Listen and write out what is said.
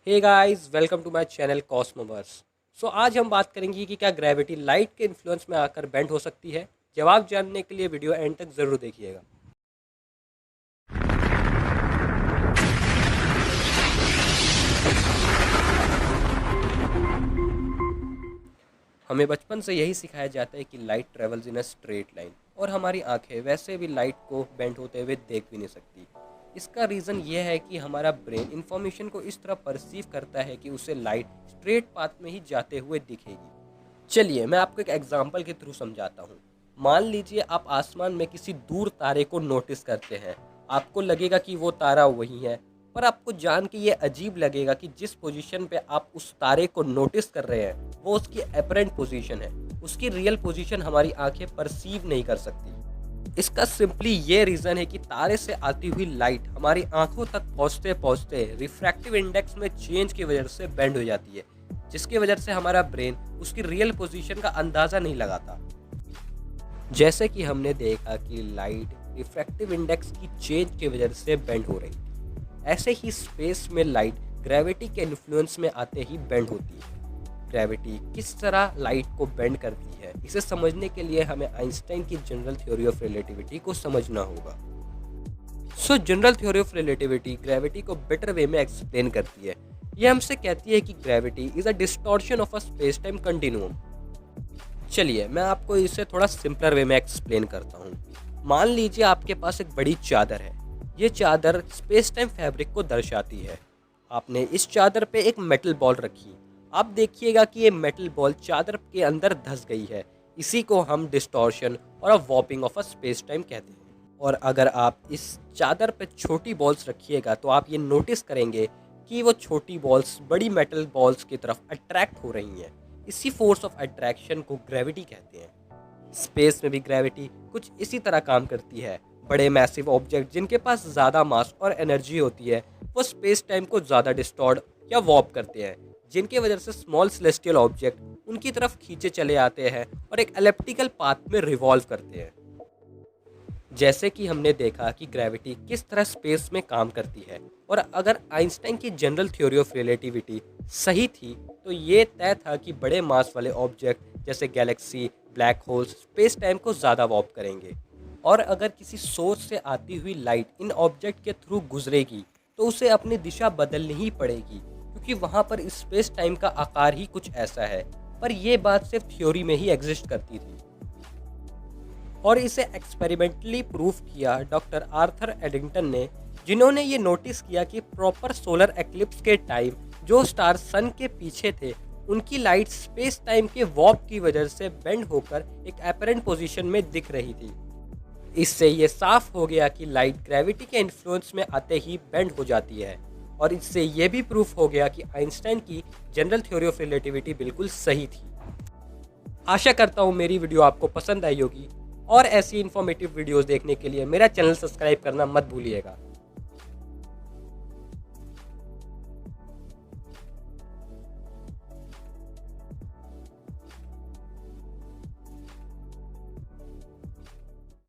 Hey guys, welcome to my channel Cosmoverse. आज हम बात करेंगे कि क्या ग्रेविटी लाइट के इन्फ्लुएंस में आकर बेंड हो सकती है। जवाब जानने के लिए वीडियो एंड तक ज़रूर देखिएगा। हमें बचपन से यही सिखाया जाता है कि light travels in a straight line, और हमारी आंखें वैसे भी लाइट को बेंड होते हुए देख भी नहीं सकती। इसका रीज़न ये है कि हमारा ब्रेन इंफॉर्मेशन को इस तरह परसीव करता है कि उसे लाइट स्ट्रेट पाथ में ही जाते हुए दिखेगी। चलिए मैं आपको एक एग्जाम्पल के थ्रू समझाता हूँ। मान लीजिए आप आसमान में किसी दूर तारे को नोटिस करते हैं। आपको लगेगा कि वो तारा वही है, पर आपको जान के ये अजीब लगेगा कि जिस पोजीशन पे आप उस तारे को नोटिस कर रहे हैं वो उसकी अपरेंट पोजीशन है। उसकी रियल पोजीशन हमारी आंखें परसीव नहीं कर सकती। इसका सिंपली ये रीज़न है कि तारे से आती हुई लाइट हमारी आंखों तक पहुँचते पहुँचते रिफ्रैक्टिव इंडेक्स में चेंज की वजह से बेंड हो जाती है, जिसकी वजह से हमारा ब्रेन उसकी रियल पोजीशन का अंदाज़ा नहीं लगाता। जैसे कि हमने देखा कि लाइट रिफ्रैक्टिव इंडेक्स की चेंज की वजह से बेंड हो रही थी, ऐसे ही स्पेस में लाइट ग्रेविटी के इन्फ्लुएंस में आते ही बेंड होती है। ग्रेविटी किस तरह लाइट को बेंड करती है, इसे समझने के लिए हमें आइंस्टाइन की जनरल थ्योरी ऑफ रिलेटिविटी को समझना होगा। General theory of relativity gravity को बेटर वे में एक्सप्लेन करती है। यह हमसे कहती है कि gravity is a distortion of a space time continuum. चलिए मैं आपको इसे थोड़ा सिंपलर वे में एक्सप्लेन करता हूँ। मान लीजिए आपके पास एक बड़ी चादर है। ये चादर स्पेस टाइम फैब्रिक को दर्शाती है। आपने इस चादर पे एक मेटल बॉल रखी। आप देखिएगा कि ये मेटल बॉल चादर के अंदर धंस गई है। इसी को हम डिस्टॉर्शन और a warping of a space time कहते हैं। और अगर आप इस चादर पे छोटी बॉल्स रखिएगा तो आप ये नोटिस करेंगे कि वो छोटी बॉल्स बड़ी मेटल बॉल्स की तरफ अट्रैक्ट हो रही हैं। इसी फोर्स ऑफ अट्रैक्शन को ग्रेविटी कहते हैं। स्पेस में भी ग्रेविटी कुछ इसी तरह काम करती है। बड़े मैसिव ऑब्जेक्ट जिनके पास ज़्यादा मास और एनर्जी होती है वो स्पेस टाइम को ज़्यादा डिस्टॉर्ट या वॉर्प करते हैं, जिनकी वजह से स्मॉल सेलेस्टियल ऑब्जेक्ट उनकी तरफ खींचे चले आते हैं और एक एलिप्टिकल पाथ में रिवॉल्व करते हैं। जैसे कि हमने देखा कि ग्रेविटी किस तरह स्पेस में काम करती है, और अगर आइंस्टाइन की जनरल थ्योरी ऑफ रिलेटिविटी सही थी तो ये तय था कि बड़े मास वाले ऑब्जेक्ट जैसे Galaxy, black holes space time को ज़्यादा वॉर्प करेंगे। और अगर किसी सोर्स से आती हुई लाइट इन ऑब्जेक्ट के थ्रू गुजरेगी तो उसे अपनी दिशा बदलनी ही पड़ेगी, क्योंकि वहाँ पर स्पेस टाइम का आकार ही कुछ ऐसा है। पर यह बात सिर्फ थ्योरी में ही एग्जिस्ट करती थी, और इसे एक्सपेरिमेंटली प्रूफ किया डॉक्टर आर्थर एडिंगटन ने, जिन्होंने ये नोटिस किया कि प्रॉपर सोलर एक्लिप्स के टाइम जो स्टार सन के पीछे थे उनकी लाइट स्पेस टाइम के वॉर्प की वजह से बेंड होकर एक अपरेंट पोजीशन में दिख रही थी। इससे ये साफ हो गया कि लाइट ग्रेविटी के इन्फ्लुएंस में आते ही बेंड हो जाती है, और इससे ये भी प्रूफ हो गया कि आइंस्टाइन की जनरल थ्योरी ऑफ रिलेटिविटी बिल्कुल सही थी। आशा करता हूँ मेरी वीडियो आपको पसंद आई होगी, और ऐसी इन्फॉर्मेटिव वीडियोस देखने के लिए मेरा चैनल सब्सक्राइब करना मत भूलिएगा।